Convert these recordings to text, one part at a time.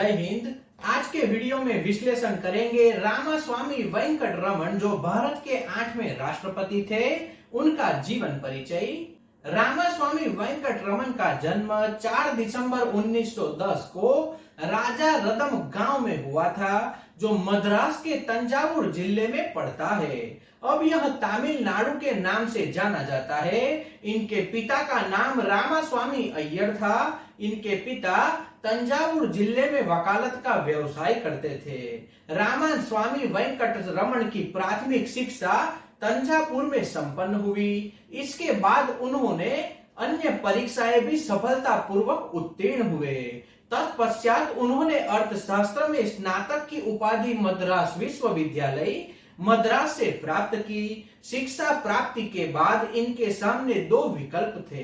जय हिंद। आज के वीडियो में विश्लेषण करेंगे रामास्वामी वेंकट रमन, जो भारत के 8वें राष्ट्रपति थे, उनका जीवन परिचय। रामास्वामी वेंकट रमन का जन्म 4 दिसंबर 1910 को राजा रदम गांव में हुआ था, जो मद्रास के तंजावुर जिले में पड़ता है। अब यह तमिलनाडु के नाम से जाना जाता है। इनके पिता का नाम रामास्वामी अय्यर था। इनके पिता तंजावुर जिले में वकालत का व्यवसाय करते थे। रामास्वामी वेंकट रमन की प्राथमिक शिक्षा तंजावुर में संपन्न हुई। इसके बाद उन्होंने अन्य परीक्षाएं भी सफलतापूर्वक उत्तीर्ण हुए। तत्पश्चात उन्होंने अर्थशास्त्र में स्नातक की उपाधि मद्रास विश्वविद्यालय मद्रास से प्राप्त की। शिक्षा प्राप्ति के बाद इनके सामने दो विकल्प थे,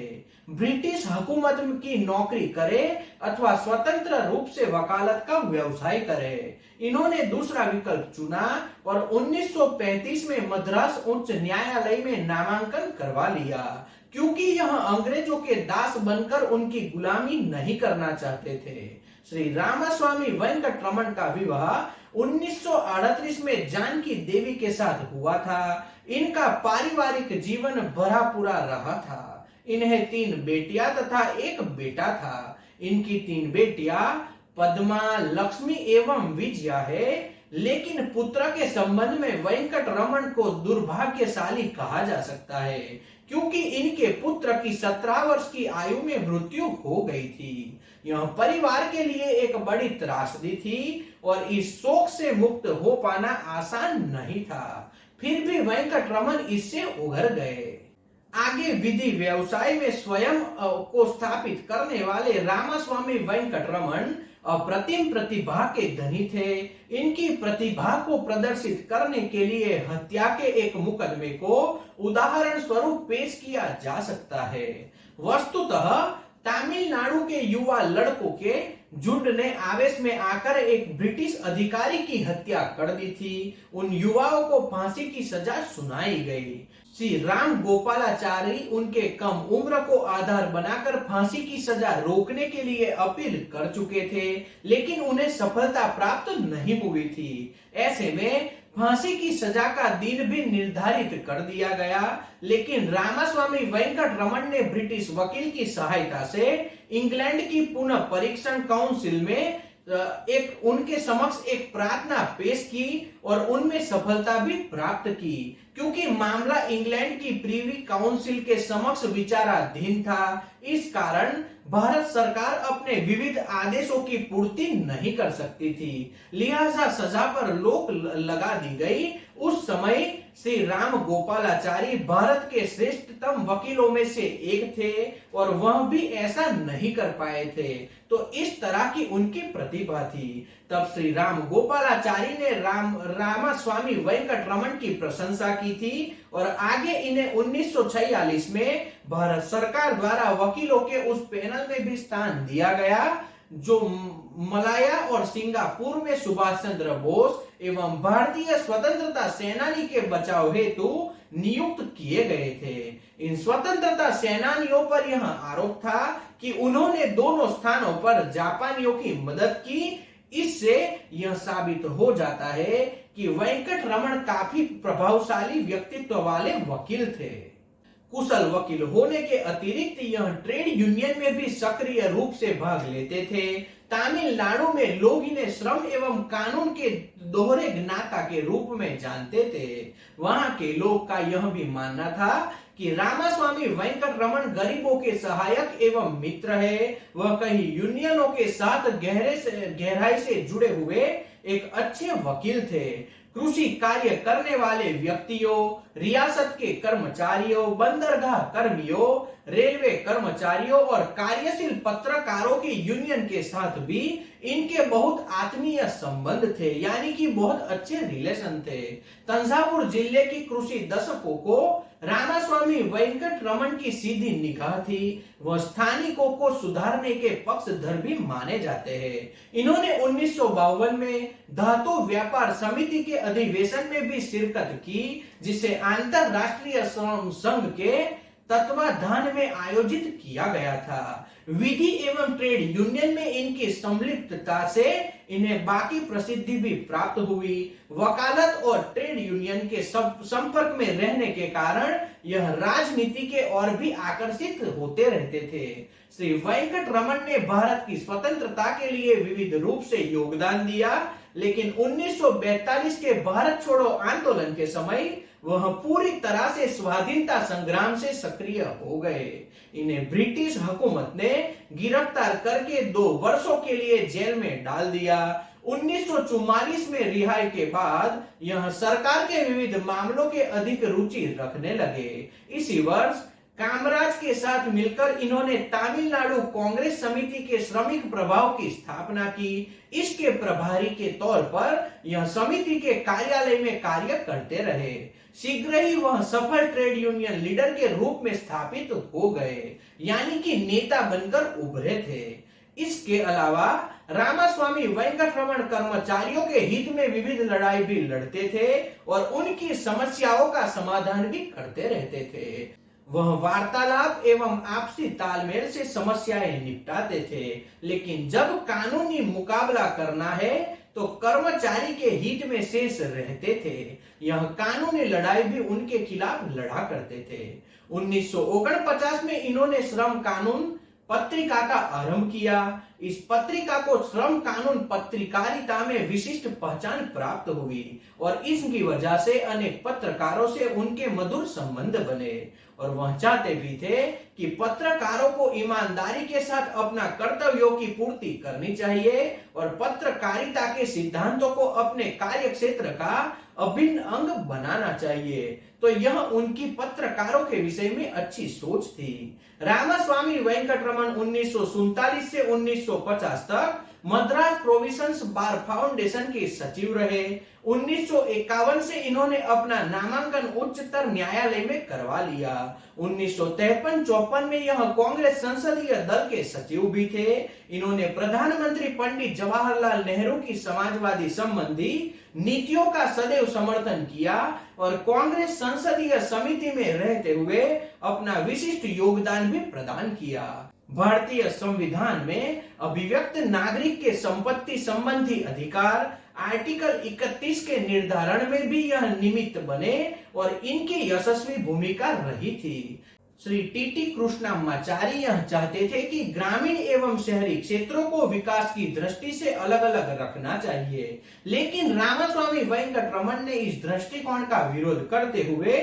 ब्रिटिश हुकूमत की नौकरी करे अथवा स्वतंत्र रूप से वकालत का व्यवसाय करे। इन्होंने दूसरा विकल्प चुना और 1935 में मद्रास उच्च न्यायालय में नामांकन करवा लिया, क्योंकि यह अंग्रेजों के दास बनकर उनकी गुलामी नहीं करना चाहते थे। श्री रामास्वामी वेंकट रमन का विवाह 1938 में जानकी देवी के साथ हुआ था। इनका पारिवारिक जीवन भरा पूरा रहा था। इन्हें 3 बेटियां तथा 1 बेटा था। इनकी 3 बेटियां पद्मा, लक्ष्मी एवं विजया है। लेकिन पुत्र के संबंध में वेंकट रमन को दुर्भाग्यशाली कहा जा सकता है, क्योंकि इनके पुत्र की 17 वर्ष की आयु में मृत्यु हो गई थी। यह परिवार के लिए एक बड़ी त्रासदी थी और इस शोक से मुक्त हो पाना आसान नहीं था। फिर भी वेंकट रमन इससे उभर गए। आगे विधि व्यवसाय में स्वयं को स्थापित करने वाले रामास्वामी वेंकट रमन अप्रतिम प्रतिभा के धनी थे। इनकी प्रतिभा को प्रदर्शित करने के लिए हत्या के एक मुकदमे को उदाहरण स्वरूप पेश किया जा सकता है। वस्तुतः तमिलनाडु के युवा लड़कों के झुंड ने आवेश में आकर एक ब्रिटिश अधिकारी की हत्या कर दी थी। उन युवाओं को फांसी की सजा सुनाई गई। श्री राम गोपालाचारी उनके कम उम्र को आधार बनाकर फांसी की सजा रोकने के लिए अपील कर चुके थे, लेकिन उन्हें सफलता प्राप्त नहीं हुई थी। ऐसे में फांसी की सजा का दिन भी निर्धारित कर दिया गया, लेकिन रामास्वामी वेंकट रमन ने ब्रिटिश वकील की सहायता से इंग्लैंड की पुनः परीक्षण काउंसिल में उनके समक्ष एक प्रार्थना पेश की और उनमें सफलता भी प्राप्त की, क्योंकि मामला इंग्लैंड की प्रीवी काउंसिल के समक्ष विचाराधीन था। इस कारण भारत सरकार अपने विविध आदेशों की पूर्ति नहीं कर सकती थी, लिहाजा सजा पर रोक लगा दी गई। उस समय श्री राम गोपालाचारी भारत के श्रेष्ठतम वकीलों में से एक थे और वह भी ऐसा नहीं कर पाए थे, तो इस तरह की उनकी प्रतिभा थी। तब श्री राम गोपालाचारी ने रामास्वामी वेंकट रमन की प्रशंसा की थी और आगे इन्हें 1946 में भारत सरकार द्वारा वकीलों के उस पैनल में भी स्थान दिया गया, जो मलाया और सिंगापुर में सुभाष चंद्र बोस एवं भारतीय स्वतंत्रता सेनानी के बचाव हेतु नियुक्त किए गए थे। इन स्वतंत्रता सेनानियों पर यह आरोप था कि उन्होंने दोनों स्थानों पर जापानियों की मदद की। इससे यह साबित हो जाता है कि वेंकट रमन काफी प्रभावशाली व्यक्तित्व वाले वकील थे। कुशल वकील होने के अतिरिक्त यह ट्रेड यूनियन में भी सक्रिय रूप से भाग लेते थे। तमिलनाडु में लोग इन्हें श्रम एवं कानून के दोहरे ज्ञाता के रूप में जानते थे। वहां के लोग का यह भी मानना था कि रामास्वामी वेंकट रमन गरीबों के सहायक एवं मित्र है। वह कई यूनियनों के साथ गहराई से जुड़े हुए एक अच्छे वकील थे। कृषि कार्य करने वाले व्यक्तियों, रियासत के कर्मचारियों, बंदरगाह कर्मियों, रेलवे कर्मचारियों और कार्यशील पत्रकारों की यूनियन के साथ भी इनके बहुत आत्मीय संबंध थे, यानी कि बहुत अच्छे रिलेशन थे। तंजावुर जिले की कृषि दशकों को रामास्वामी वेंकट रमन की सीधी निगाह थी। वह स्थानिकों को सुधारने के पक्षधर भी माने जाते हैं। इन्होंने 1952 में धातु व्यापार समिति के अधिवेशन में भी शिरकत की, जिसे अंतरराष्ट्रीय श्रम संघ के तत्वाधान में आयोजित किया गया था। विधि एवं ट्रेड यूनियन में इनकी संलिप्तता से इन्हें बाकी प्रसिद्धि भी प्राप्त हुई। वकालत और ट्रेड यूनियन के संपर्क में रहने के कारण यह राजनीति के और भी आकर्षित होते रहते थे। श्री वेंकट रमन ने भारत की स्वतंत्रता के लिए विविध रूप से योगदान दिया, लेकिन 1942 के भारत छोड़ो आंदोलन के समय वह पूरी तरह से स्वाधीनता संग्राम से सक्रिय हो गए। इन्हें ब्रिटिश हुकूमत ने गिरफ्तार करके 2 वर्षों के लिए जेल में डाल दिया। 1944 में रिहाई के बाद यह सरकार के विविध मामलों के अधिक रुचि रखने लगे। इसी वर्ष कामराज के साथ मिलकर इन्होंने तमिलनाडु कांग्रेस समिति के श्रमिक प्रभाव की स्थापना की। इसके प्रभारी के तौर पर यह समिति के कार्यालय में कार्य करते रहे। शीघ्र ही वह सफल ट्रेड यूनियन लीडर के रूप में स्थापित हो गए, यानी कि नेता बनकर उभरे थे। इसके अलावा रामास्वामी वेंकटरमण कर्मचारियों के हित में विविध लड़ाई भी लड़ते थे और उनकी समस्याओं का समाधान भी करते रहते थे। वह वार्तालाप एवं आपसी तालमेल से समस्याएं निपटाते थे, लेकिन जब कानूनी मुकाबला करना है तो कर्मचारी के हित में शेष रहते थे। यह कानूनी लड़ाई भी उनके खिलाफ लड़ा करते थे। 1949 में इन्होंने श्रम कानून पत्रिका का आरंभ किया। इस पत्रिका को श्रम कानून पत्रकारिता में विशिष्ट पहचान प्राप्त हुई और इसकी वजह से अनेक पत्रकारों से उनके मधुर संबंध बने और वह चाहते भी थे कि पत्रकारों को ईमानदारी के साथ अपना कर्तव्यों की पूर्ति करनी चाहिए और पत्रकारिता के सिद्धांतों को अपने कार्य क्षेत्र का अभिन्न अंग बनाना चाहिए। तो यह उनकी पत्रकारों के विषय में अच्छी सोच थी। रामास्वामी वेंकटरमण 1947 से 1950 तक मद्रास प्रोविंस बार फाउंडेशन के सचिव रहे। 1951 से इन्होंने अपना नामांकन उच्चतर न्यायालय में करवा लिया। 1953-54 में यह कांग्रेस संसदीय दल के सचिव भी थे। इन्होंने प्रधानमंत्री पंडित जवाहरलाल नेहरू की समाजवादी संबंधी नीतियों का सदैव समर्थन किया और कांग्रेस संसदीय समिति में रहते हुए अपना विशिष्ट योगदान भी प्रदान किया। भारतीय संविधान में अभिव्यक्त नागरिक के संपत्ति संबंधी अधिकार आर्टिकल 31 के निर्धारण में भी यह निमित्त बने और इनकी यशस्वी भूमिका रही थी। श्री टी कृष्णमाचारी यह चाहते थे कि ग्रामीण एवं शहरी क्षेत्रों को विकास की दृष्टि से अलग अलग रखना चाहिए, लेकिन रामास्वामी वेंकटरमण ने इस दृष्टिकोण का विरोध करते हुए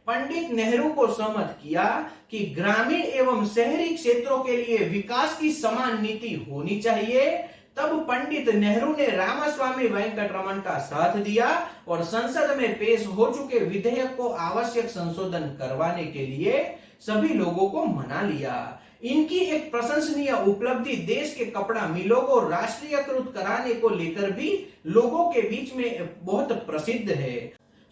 पंडित नेहरू को सहमत किया कि ग्रामीण एवं शहरी क्षेत्रों के लिए विकास की समान नीति होनी चाहिए। तब पंडित नेहरू ने रामास्वामी वेंकटरमण का साथ दिया और संसद में पेश हो चुके विधेयक को आवश्यक संशोधन करवाने के लिए सभी लोगों को मना लिया। इनकी एक प्रशंसनीय उपलब्धि देश के कपड़ा मिलों को राष्ट्रीयकृत कराने को लेकर भी लोगों के बीच में बहुत प्रसिद्ध है।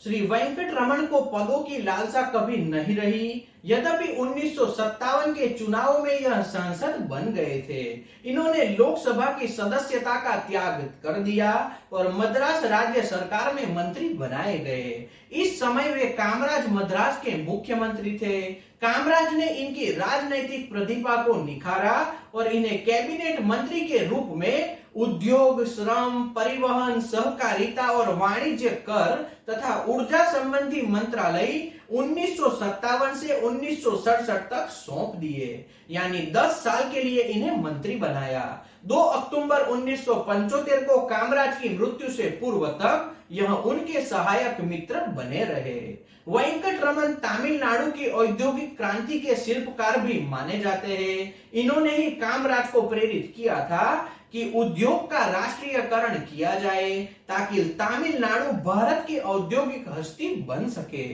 श्री वेंकटरमण को पदों की लालसा कभी नहीं रही, यद्यपि 1957 के चुनाव में यह सांसद बन गए थे। इन्होंने लोकसभा की सदस्यता का त्याग कर दिया और मद्रास राज्य सरकार में मंत्री बनाए गए। इस समय वे कामराज मद्रास के मुख्यमंत्री थे। कामराज ने इनकी राजनैतिक प्रतिभा को निखारा और इन्हें कैबिनेट मंत्री के रूप में उद्योग, श्रम, परिवहन, सहकारिता और वाणिज्य कर तथा ऊर्जा संबंधी मंत्रालय 1957 से 1967 तक सौंप दिए, यानी 10 साल के लिए इन्हें मंत्री बनाया। 2 अक्टूबर 1975 को कामराज की मृत्यु से पूर्व तक यह उनके सहायक मित्र बने रहे। वेंकटरमण तमिलनाडु की औद्योगिक क्रांति के शिल्पकार भी माने जाते हैं। इन्होंने ही कामराज को प्रेरित किया था कि उद्योग का राष्ट्रीयकरण किया जाए ताकि तमिलनाडु भारत की औद्योगिक हस्ती बन सके।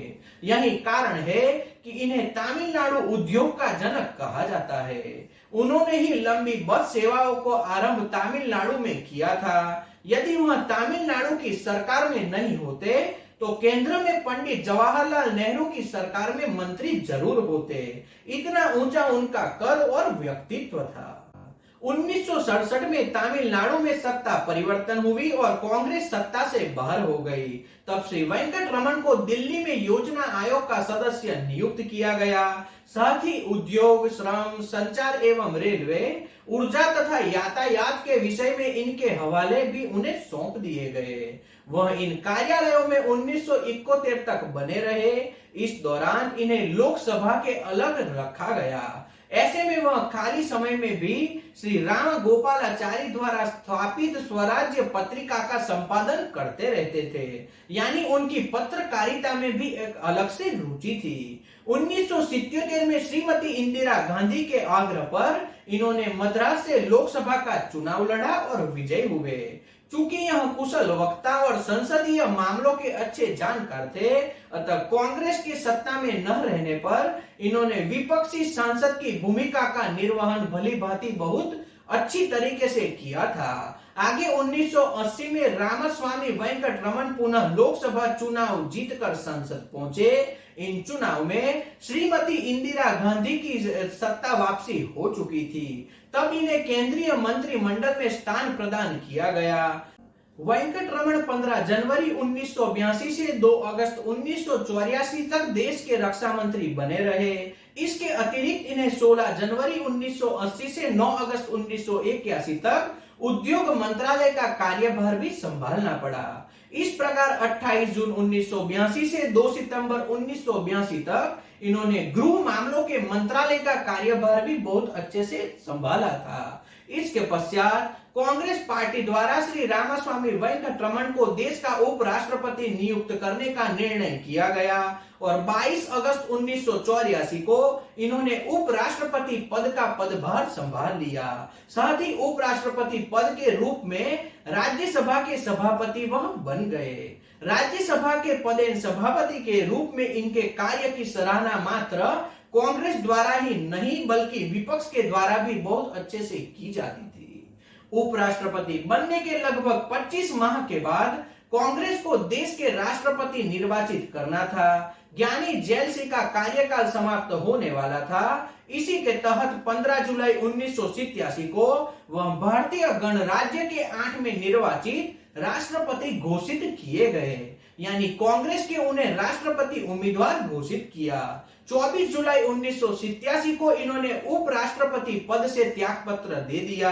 यही कारण है कि इन्हें तमिलनाडु उद्योग का जनक कहा जाता है। उन्होंने ही लंबी बस सेवाओं को आरंभ तमिलनाडु में किया था। यदि वह तमिलनाडु की सरकार में नहीं होते तो केंद्र में पंडित जवाहरलाल नेहरू की सरकार में मंत्री जरूर होते। इतना ऊंचा उनका कद और व्यक्तित्व था। 1967 में तमिलनाडु में सत्ता परिवर्तन हुई और कांग्रेस सत्ता से बाहर हो गई। तब श्री वेंकट रमन को दिल्ली में योजना आयोग का सदस्य नियुक्त किया गया। साथ ही उद्योग, श्रम, संचार एवं रेलवे, ऊर्जा तथा यातायात के विषय में इनके हवाले भी उन्हें सौंप दिए गए। वह इन कार्यालयों में 1971 तक बने रहे। इस दौरान इन्हें लोकसभा के अलग रखा गया। ऐसे में वह खाली समय में भी श्री राम गोपालाचारी द्वारा स्थापित स्वराज्य पत्रिका का संपादन करते रहते थे। यानी उनकी पत्रकारिता में भी एक अलग से रुचि थी। 1977 में श्रीमती इंदिरा गांधी के आग्रह पर इन्होंने मद्रास से लोकसभा का चुनाव लड़ा और विजयी हुए। चूंकि यह कुशल वक्ता और संसदीय मामलों के अच्छे जानकार थे, अतः कांग्रेस की सत्ता में न रहने पर इन्होंने विपक्षी सांसद की भूमिका का निर्वहन भली भांति बहुत अच्छी तरीके से किया था। आगे 1980 में रामास्वामी वेंकट रमन पुनः लोकसभा चुनाव जीतकर संसद पहुंचे। इन चुनाव में श्रीमती इंदिरा गांधी की सत्ता वापसी हो चुकी थी। तब इन्हें केंद्रीय मंत्रिमंडल में स्थान प्रदान किया गया। वेंकट रमन 15 जनवरी 1982 से 2 अगस्त 1984 तक देश के रक्षा मंत्री बने रहे। इसके अतिरिक्त इन्हें 16 जनवरी 1980 से 9 अगस्त 1981 तक उद्योग मंत्रालय का कार्यभार भी संभालना पड़ा। इस प्रकार 28 जून 1982 से 2 सितंबर 1982 तक इन्होंने गृह मामलों के मंत्रालय का कार्यभार भी बहुत अच्छे से संभाला था। इसके पश्चात कांग्रेस पार्टी द्वारा श्री रामास्वामी वेंकट रमन को देश का उपराष्ट्रपति नियुक्त करने का निर्णय किया गया और 22 अगस्त 1984 को इन्होंने उपराष्ट्रपति पद का पदभार संभाल लिया। साथ ही उपराष्ट्रपति पद के रूप में राज्यसभा के सभापति वह बन गए। राज्यसभा के पदेन सभापति के रूप में इनके कार्य की सराहना मात्र कांग्रेस द्वारा ही नहीं बल्कि विपक्ष के द्वारा भी बहुत अच्छे से की जाती थी। उपराष्ट्रपति बनने के लगभग 25 माह के बाद कांग्रेस को देश के राष्ट्रपति निर्वाचित करना था। ज्ञानी जेल सिंह का कार्यकाल समाप्त होने वाला था। इसी के तहत 15 जुलाई 1987 को वह भारतीय गणराज्य के 8वें निर्वाचित राष्ट्रपति घोषित किए गए। यानी कांग्रेस के उन्हें राष्ट्रपति उम्मीदवार घोषित किया। 24 जुलाई 1987 को इन्होंने उपराष्ट्रपति पद से त्याग पत्र दे दिया।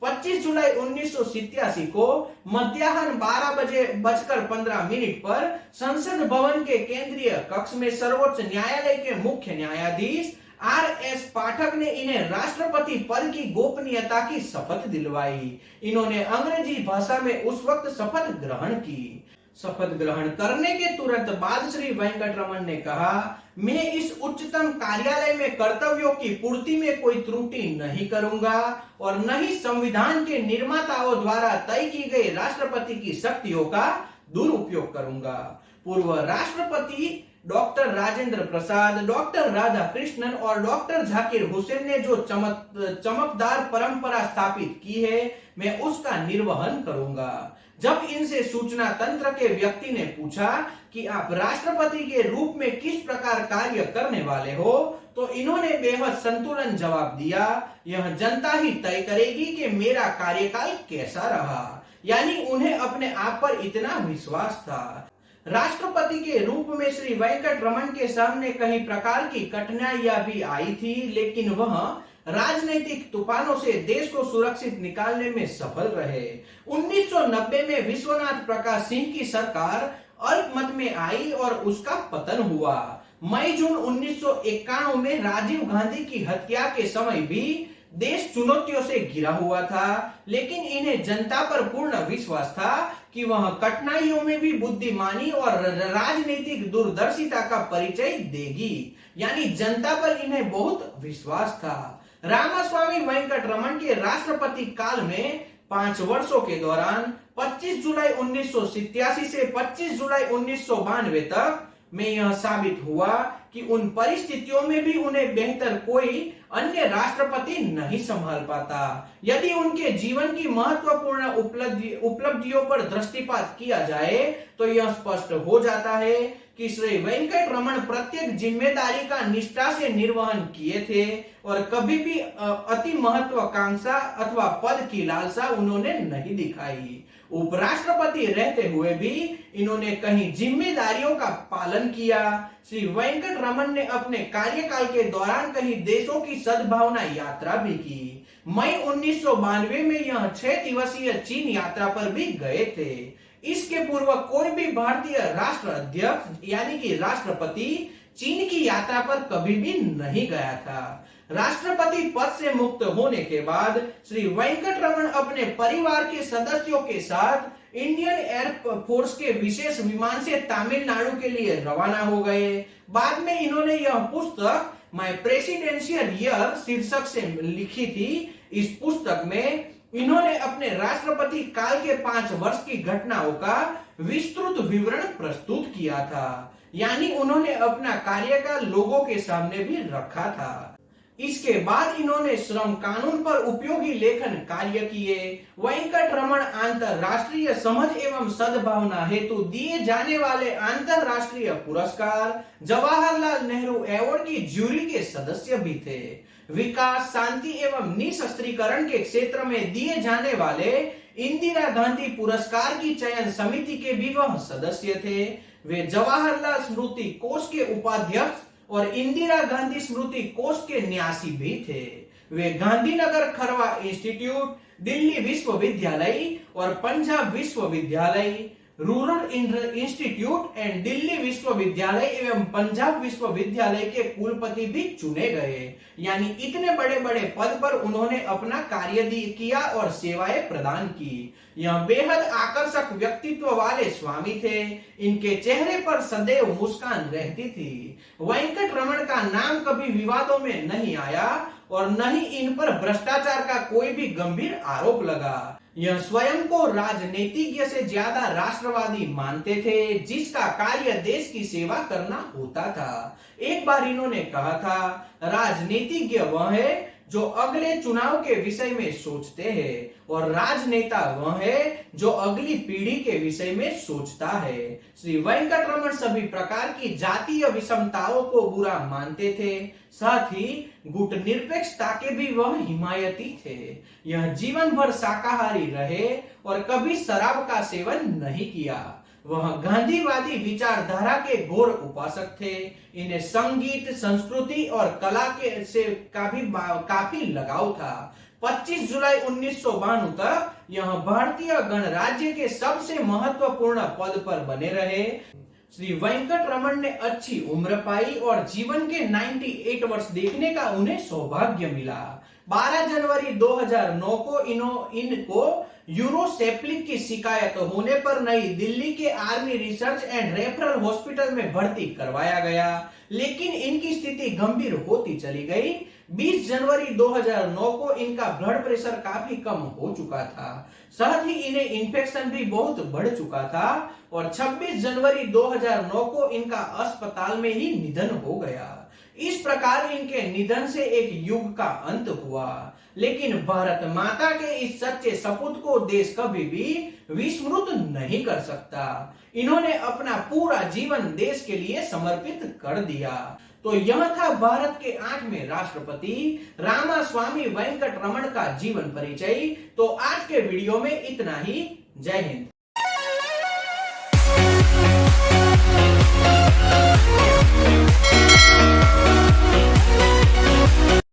25 जुलाई 1987 को मध्याह्न 12:15 पर संसद भवन के केंद्रीय कक्ष में सर्वोच्च न्यायालय के मुख्य न्यायाधीश RS पाठक ने इन्हें राष्ट्रपति पद की गोपनीयता की शपथ दिलवाई। इन्होंने अंग्रेजी भाषा में उस वक्त शपथ ग्रहण की। शपथ ग्रहण करने के तुरंत बाद श्री वेंकट रमन ने कहा, मैं इस उच्चतम कार्यालय में कर्तव्यों की पूर्ति में कोई त्रुटि नहीं करूंगा और न ही संविधान के निर्माताओं द्वारा तय की गई राष्ट्रपति की शक्तियों का दुरुपयोग करूंगा। पूर्व राष्ट्रपति डॉक्टर राजेंद्र प्रसाद, डॉक्टर राधाकृष्णन और डॉक्टर जाकिर हुसैन ने जो चमकदार परंपरा स्थापित की है, मैं उसका निर्वहन करूंगा। जब इनसे सूचना तंत्र के व्यक्ति ने पूछा कि आप राष्ट्रपति के रूप में किस प्रकार कार्य करने वाले हो, तो इन्होंने बेहद संतुलन जवाब दिया, यह जनता ही तय करेगी कि मेरा कार्यकाल कैसा रहा। यानी उन्हें अपने आप पर इतना विश्वास था। राष्ट्रपति के रूप में श्री वेंकट रमन के सामने कई प्रकार की कठिनाइयां भी आई थी, लेकिन वह राजनीतिक तूफानों से देश को सुरक्षित निकालने में सफल रहे। 1990 में विश्वनाथ प्रकाश सिंह की सरकार अल्पमत में आई और उसका पतन हुआ। मई जून 1991 में राजीव गांधी की हत्या के समय भी देश चुनौतियों से घिरा हुआ था, लेकिन इन्हें जनता पर पूर्ण विश्वास था कि वह कठिनाइयों में भी बुद्धिमानी और राजनीतिक दूरदर्शिता का परिचय देगी। यानी जनता पर इन्हें बहुत विश्वास था। रामास्वामी वेंकट रमन के राष्ट्रपति काल में 5 वर्षों के दौरान 25 जुलाई 1987 से 25 जुलाई 1992 तक में यह साबित हुआ कि उन परिस्थितियों में भी उन्हें बेहतर कोई अन्य राष्ट्रपति नहीं संभाल पाता। यदि उनके जीवन की महत्वपूर्ण उपलब्धियों पर दृष्टिपात किया जाए तो यह स्पष्ट हो जाता है कि श्री वेंकट रमन प्रत्येक जिम्मेदारी का निष्ठा से निर्वहन किए थे और कभी भी अति महत्वाकांक्षा अथवा पद की लालसा उन्होंने नहीं दिखाई। उपराष्ट्रपति रहते हुए भी इन्होंने कहीं जिम्मेदारियों का पालन किया। श्री वेंकट रमन ने अपने कार्यकाल के दौरान कहीं देशों की सद्भावना यात्रा भी की। मई 1992 में यह 6 दिवसीय चीन यात्रा पर भी गए थे। इसके पूर्व कोई भी भारतीय राष्ट्र अध्यक्ष यानी कि राष्ट्रपति चीन की यात्रा पर कभी भी नहीं गया था। राष्ट्रपति पद से मुक्त होने के बाद श्री वेंकट रमन अपने परिवार के सदस्यों के साथ इंडियन एयर फोर्स के विशेष विमान से तमिलनाडु के लिए रवाना हो गए। बाद में इन्होंने यह पुस्तक माय प्रेसिडेंशियल ईयर शीर्षक से लिखी थी। इस पुस्तक में इन्होंने अपने राष्ट्रपति काल के 5 वर्ष की घटनाओं का विस्तृत विवरण प्रस्तुत किया था, यानी उन्होंने अपना कार्यकाल लोगों के सामने भी रखा था। इसके बाद इन्होंने श्रम कानून पर उपयोगी लेखन कार्य किए। वेंकट रमन अंतरराष्ट्रीय समझ एवं सद्भावना हेतु दिए जाने वाले अंतरराष्ट्रीय पुरस्कार जवाहरलाल नेहरू अवार्ड की ज्यूरी के सदस्य भी थे। विकास, शांति एवं निशस्त्रीकरण के क्षेत्र में दिए जाने वाले इंदिरा गांधी पुरस्कार की चयन समिति के भी वह सदस्य थे। वे जवाहरलाल स्मृति कोष के उपाध्यक्ष और इंदिरा गांधी स्मृति कोष के न्यासी भी थे। वे गांधीनगर खरवा इंस्टीट्यूट, दिल्ली विश्वविद्यालय और पंजाब विश्वविद्यालय, रूरल इंस्टीट्यूट एंड दिल्ली विश्वविद्यालय एवं पंजाब विश्वविद्यालय के कुलपति भी चुने गए। यानी इतने बड़े बड़े पद पर उन्होंने अपना कार्य किया और सेवाएं प्रदान की। यह बेहद आकर्षक व्यक्तित्व वाले स्वामी थे। इनके चेहरे पर सदैव मुस्कान रहती थी। वेंकट रमन का नाम कभी विवादों में नहीं आया और न ही इन पर भ्रष्टाचार का कोई भी गंभीर आरोप लगा। यह स्वयं को राजनीतिज्ञ से ज्यादा राष्ट्रवादी मानते थे, जिसका कार्य देश की सेवा करना होता था। एक बार इन्होंने कहा था, राजनीतिज्ञ वह है जो अगले चुनाव के विषय में सोचते हैं और राजनेता वह है जो अगली पीढ़ी के विषय में सोचता है। श्री वेंकट रमन सभी प्रकार की जातीय विषमताओं को बुरा मानते थे, साथ ही गुटनिरपेक्षता के भी वह हिमायती थे। यह जीवन भर शाकाहारी रहे और कभी शराब का सेवन नहीं किया। वह गांधीवादी विचारधारा के घोर उपासक थे। इन्हें संगीत, संस्कृति और कला के से काफी लगाव था। 25 जुलाई 1992 तक यह भारतीय गणराज्य के सबसे महत्वपूर्ण पद पर बने रहे। श्री वेंकट रमन ने अच्छी उम्र पाई और जीवन के 98 वर्ष देखने का उन्हें सौभाग्य मिला। 12 जनवरी 2009 को इनको यूरोसेप्लिक की शिकायत होने पर नई दिल्ली के army research and referral hospital में भर्ती करवाया गया, लेकिन इनकी स्थिति गंभीर होती चली गई। 20 जनवरी 2009 को इनका ब्लड प्रेशर काफी कम हो चुका था, साथ ही इन्हें इन्फेक्शन भी बहुत बढ़ चुका था और 26 जनवरी 2009 को इनका अस्पताल में ही निधन हो गया। इस प्रकार इनके निधन से एक युग का अंत हुआ, लेकिन भारत माता के इस सच्चे सपूत को देश कभी भी विस्मृत नहीं कर सकता। इन्होंने अपना पूरा जीवन देश के लिए समर्पित कर दिया। तो यह था भारत के 8वें राष्ट्रपति रामास्वामी वेंकट रमन का जीवन परिचय। तो आज के वीडियो में इतना ही। जय हिंद।